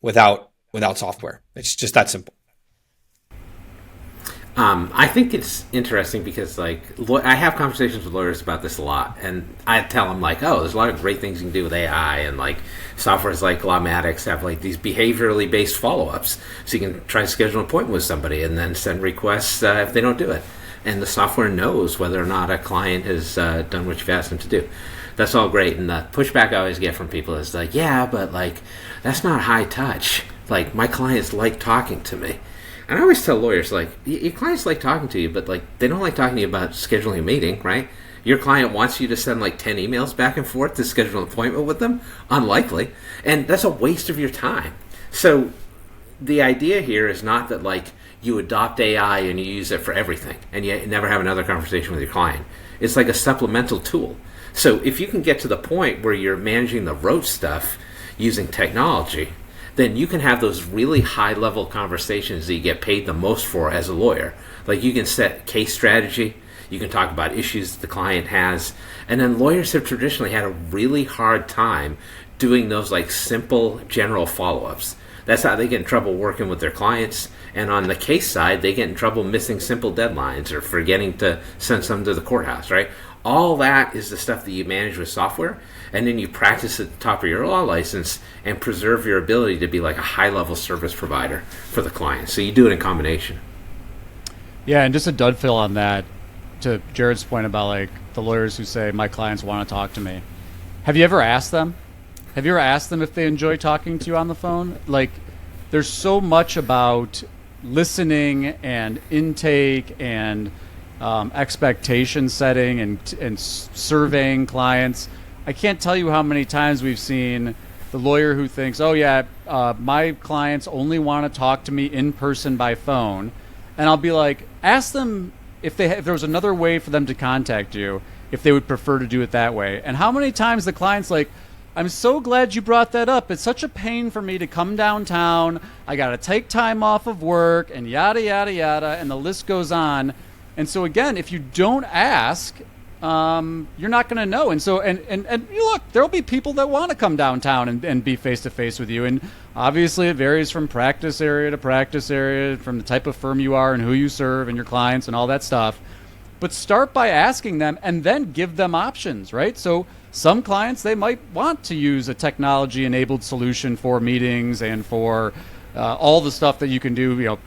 without software. It's just that simple. I think it's interesting because, like, I have conversations with lawyers about this a lot, and I tell them, like, oh, there's a lot of great things you can do with AI, and, like, softwares like Lawmatics have, like, these behaviorally based follow-ups, so you can try to schedule an appointment with somebody and then send requests if they don't do it. And the software knows whether or not a client has done what you've asked them to do. That's all great, and the pushback I always get from people is, like, yeah, but, like, that's not high touch. Like, my clients like talking to me. And I always tell lawyers, like, your clients like talking to you, but, like, they don't like talking to you about scheduling a meeting, right? Your client wants you to send, like, 10 emails back and forth to schedule an appointment with them? Unlikely. And that's a waste of your time. So the idea here is not that, like, you adopt AI and you use it for everything and you never have another conversation with your client. It's like a supplemental tool. So if you can get to the point where you're managing the rote stuff using technology, then you can have those really high-level conversations that you get paid the most for as a lawyer. Like you can set case strategy, you can talk about issues the client has, and then lawyers have traditionally had a really hard time doing those like simple general follow-ups. That's how they get in trouble working with their clients. And on the case side, they get in trouble missing simple deadlines or forgetting to send some to the courthouse, right? All that is the stuff that you manage with software, and then you practice at the top of your law license and preserve your ability to be like a high-level service provider for the client. So you do it in combination. Yeah, and just a dovetail on that, to Jared's point about like the lawyers who say, my clients want to talk to me. Have you ever asked them? Have you ever asked them if they enjoy talking to you on the phone? Like, there's so much about listening and intake and expectation setting and surveying clients. I can't tell you how many times we've seen the lawyer who thinks, oh yeah, my clients only want to talk to me in person by phone. And I'll be like, ask them if there was another way for them to contact you, if they would prefer to do it that way. And how many times the client's like, I'm so glad you brought that up. It's such a pain for me to come downtown. I got to take time off of work and yada, yada, yada. And the list goes on. And so again, if you don't ask, you're not going to know. And so, and look, there'll be people that want to come downtown and be face to face with you. And obviously it varies from practice area to practice area, from the type of firm you are and who you serve and your clients and all that stuff. But start by asking them and then give them options, right? So some clients, they might want to use a technology-enabled solution for meetings and for all the stuff that you can do,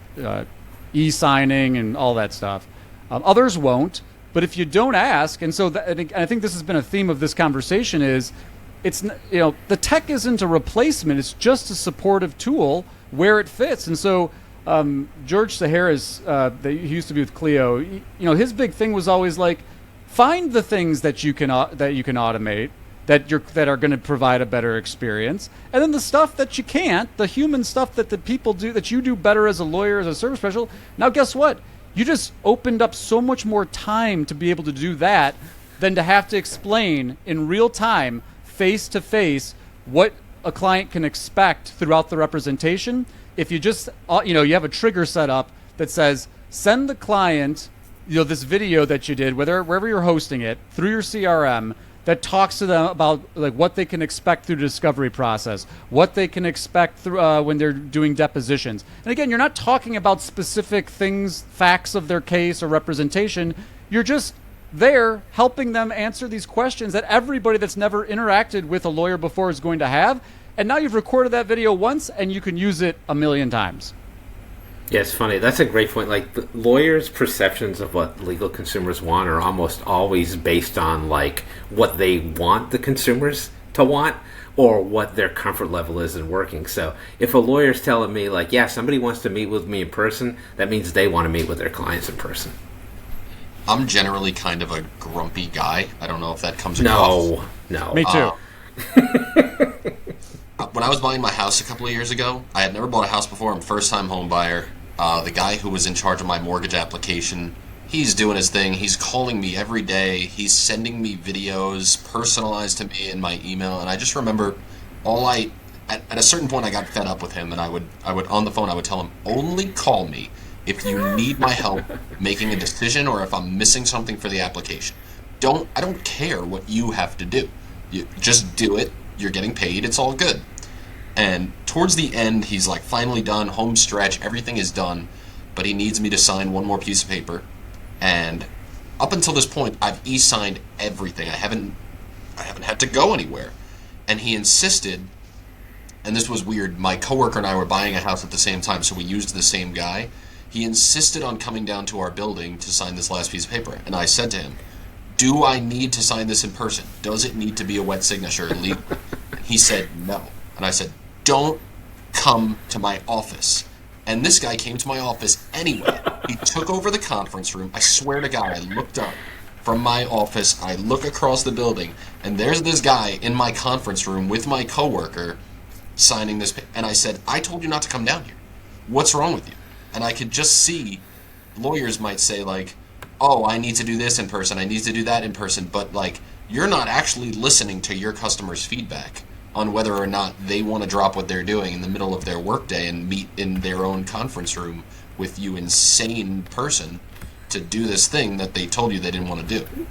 e-signing and all that stuff. Others won't. But if you don't ask, and so and I think this has been a theme of this conversation, is it's the tech isn't a replacement; it's just a supportive tool where it fits. And so George Sahara's, he used to be with Clio. His big thing was always like, find the things that you can automate that are going to provide a better experience, and then the stuff that you can't, the human stuff that the people do that you do better as a lawyer, as a service professional. Now, guess what? You just opened up so much more time to be able to do that than to have to explain in real time, face to face, what a client can expect throughout the representation. If you just, you have a trigger set up that says, send the client, this video that you did, wherever you're hosting it, through your CRM, that talks to them about like what they can expect through the discovery process, what they can expect through when they're doing depositions. And again, you're not talking about specific things, facts of their case or representation. You're just there helping them answer these questions that everybody that's never interacted with a lawyer before is going to have. And now you've recorded that video once and you can use it 1,000,000 times. Yeah, it's funny. That's a great point. Like, the lawyers' perceptions of what legal consumers want are almost always based on, like, what they want the consumers to want or what their comfort level is in working. So if a lawyer's telling me, like, yeah, somebody wants to meet with me in person, that means they want to meet with their clients in person. I'm generally kind of a grumpy guy. I don't know if that comes across. No. Me too. When I was buying my house a couple of years ago, I had never bought a house before. I'm a first-time home buyer. The guy who was in charge of my mortgage application, he's doing his thing. He's calling me every day. He's sending me videos personalized to me in my email. And I just remember at a certain point I got fed up with him, and I would on the phone, I would tell him, only call me if you need my help making a decision or if I'm missing something for the application. I don't care what you have to do. You just do it. You're getting paid. It's all good. And towards the end, he's like finally done, home stretch, everything is done, but he needs me to sign one more piece of paper. And up until this point, I've e-signed everything. I haven't had to go anywhere. And he insisted, and this was weird, my coworker and I were buying a house at the same time, so we used the same guy. He insisted on coming down to our building to sign this last piece of paper. And I said to him, do I need to sign this in person? Does it need to be a wet signature? He said no. And I said, don't come to my office. And this guy came to my office anyway. He took over the conference room. I swear to God, I looked up from my office. I look across the building, and there's this guy in my conference room with my coworker signing this. And I said, I told you not to come down here. What's wrong with you? And I could just see lawyers might say, like, oh, I need to do this in person, I need to do that in person, but like you're not actually listening to your customers' feedback on whether or not they want to drop what they're doing in the middle of their workday and meet in their own conference room with you insane person to do this thing that they told you they didn't want to do.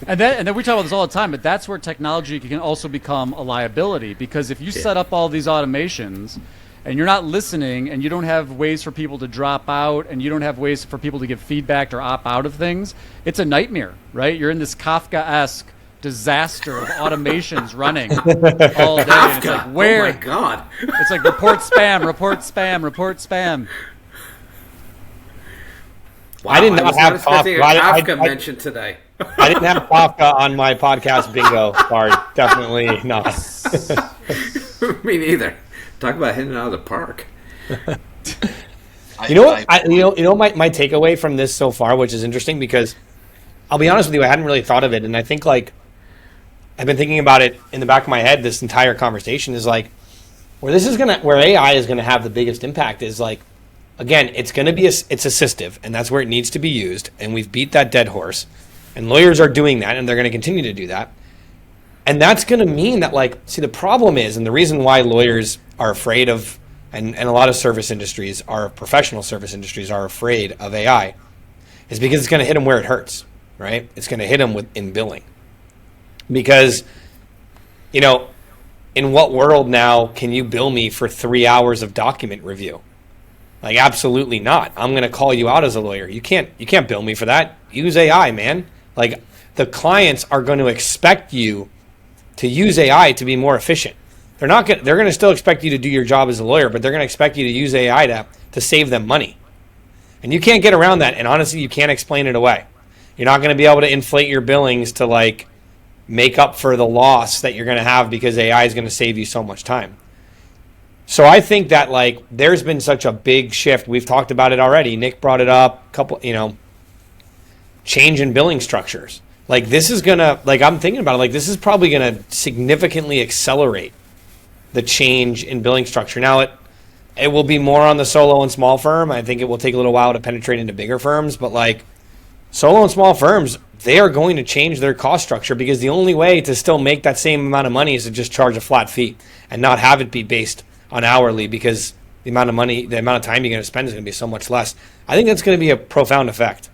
And then we talk about this all the time, but that's where technology can also become a liability, because if you set up all these automations and you're not listening and you don't have ways for people to drop out and you don't have ways for people to give feedback or opt out of things, it's a nightmare, right? You're in this Kafka-esque disaster of automations running all day. And it's like, where? Oh my God. It's like report spam, report spam, report spam. Wow, I did not have Kafka mentioned today. I didn't have Kafka on my podcast bingo card. Definitely not. Me neither. Talk about hitting it out of the park. You know what? My takeaway from this so far, which is interesting, because I'll be honest with you, I hadn't really thought of it, and I think like I've been thinking about it in the back of my head. This entire conversation is like where AI is gonna have the biggest impact is like, again, it's gonna be it's assistive, and that's where it needs to be used, and we've beat that dead horse, and lawyers are doing that, and they're gonna continue to do that. And that's going to mean that, like, see, the problem is, and the reason why lawyers are afraid of, and a lot of professional service industries are afraid of AI, is because it's going to hit them where it hurts, right? It's going to hit them in billing. Because, you know, in what world now can you bill me for 3 hours of document review? Like, absolutely not. I'm going to call you out as a lawyer. You can't bill me for that. Use AI, man. Like, the clients are going to expect you to use AI to be more efficient. They're going to still expect you to do your job as a lawyer, but they're going to expect you to use AI to save them money. And you can't get around that, and honestly, you can't explain it away. You're not going to be able to inflate your billings to like make up for the loss that you're going to have because AI is going to save you so much time. So I think that like there's been such a big shift. We've talked about it already. Nick brought it up, change in billing structures. Like this is gonna, like I'm thinking about it, like this is probably gonna significantly accelerate the change in billing structure. Now it will be more on the solo and small firm. I think it will take a little while to penetrate into bigger firms, but like solo and small firms, they are going to change their cost structure because the only way to still make that same amount of money is to just charge a flat fee and not have it be based on hourly, because the amount of money, the amount of time you're going to spend is going to be so much less. I think that's going to be a profound effect.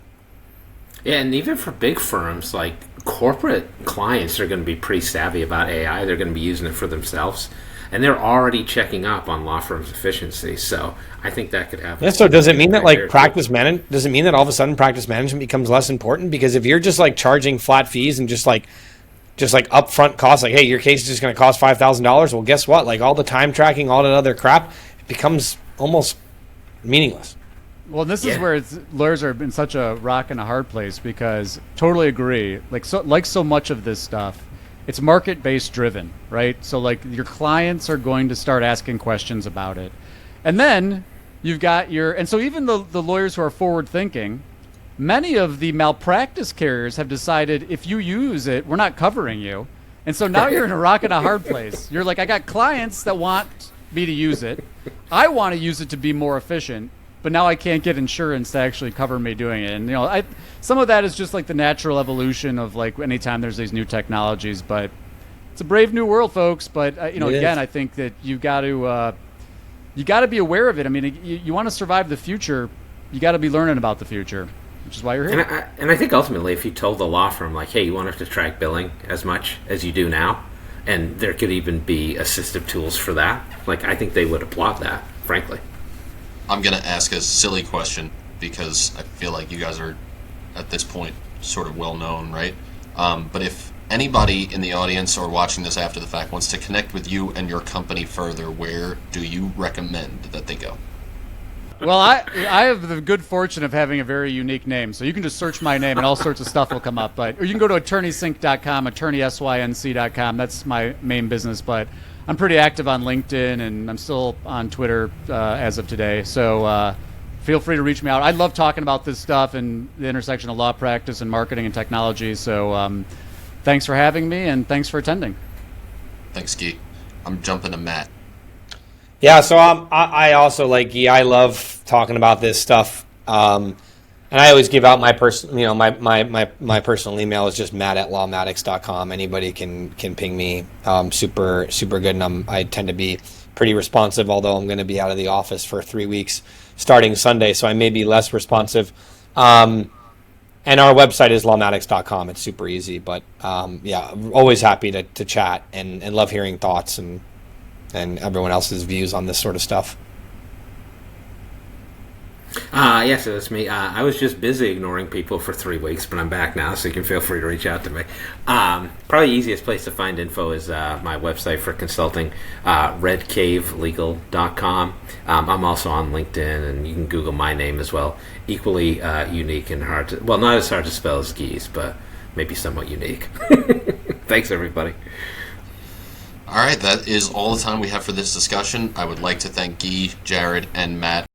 Yeah, and even for big firms, like corporate clients are going to be pretty savvy about AI. They're going to be using it for themselves, and they're already checking up on law firms' efficiency. So I think that could happen. Yeah. So does it mean that like does it mean that all of a sudden practice management becomes less important? Because if you're just like charging flat fees and just like upfront costs, like hey, your case is just going to cost $5,000. Well, guess what? Like all the time tracking, all that other crap, it becomes almost meaningless. Well, this is where lawyers are in such a rock and a hard place, because totally agree. Like so much of this stuff, it's market-based driven, right? So like your clients are going to start asking questions about it. And then you've got and so even the lawyers who are forward thinking, many of the malpractice carriers have decided if you use it, we're not covering you. And so now you're in a rock and a hard place. You're like, I got clients that want me to use it. I want to use it to be more efficient. But now I can't get insurance to actually cover me doing it. And, some of that is just like the natural evolution of like anytime there's these new technologies. But it's a brave new world, folks. But, again, I think that you got to be aware of it. I mean, you want to survive the future, you got to be learning about the future, which is why you're here. And I think ultimately if you told the law firm, like, hey, you want us to track billing as much as you do now, and there could even be assistive tools for that, like, I think they would applaud that, frankly. I'm going to ask a silly question because I feel like you guys are, at this point, sort of well-known, right? But if anybody in the audience or watching this after the fact wants to connect with you and your company further, where do you recommend that they go? Well, I have the good fortune of having a very unique name, so you can just search my name and all sorts of stuff will come up. Or you can go to AttorneySync.com, AttorneySync.com. That's my main business, but I'm pretty active on LinkedIn, and I'm still on Twitter as of today. So feel free to reach me out. I love talking about this stuff and the intersection of law practice and marketing and technology. So thanks for having me, and thanks for attending. Thanks, Gyi. I'm jumping to Matt. Yeah, so I also like Gyi. I love talking about this stuff. And I always give out my my personal email is just matt@lawmatics.com. Anybody can ping me. Super good, and I tend to be pretty responsive. Although I'm going to be out of the office for 3 weeks starting Sunday, so I may be less responsive. And our website is lawmatics.com. It's super easy, but always happy to chat and love hearing thoughts and everyone else's views on this sort of stuff. Yes, it's me. I was just busy ignoring people for 3 weeks, but I'm back now, so you can feel free to reach out to me. Probably the easiest place to find info is my website for consulting, redcavelegal.com. I'm also on LinkedIn, and you can Google my name as well. Equally unique and hard to, well, not as hard to spell as Gyi's, but maybe somewhat unique. Thanks, everybody. All right, that is all the time we have for this discussion. I would like to thank Gyi, Jared, and Matt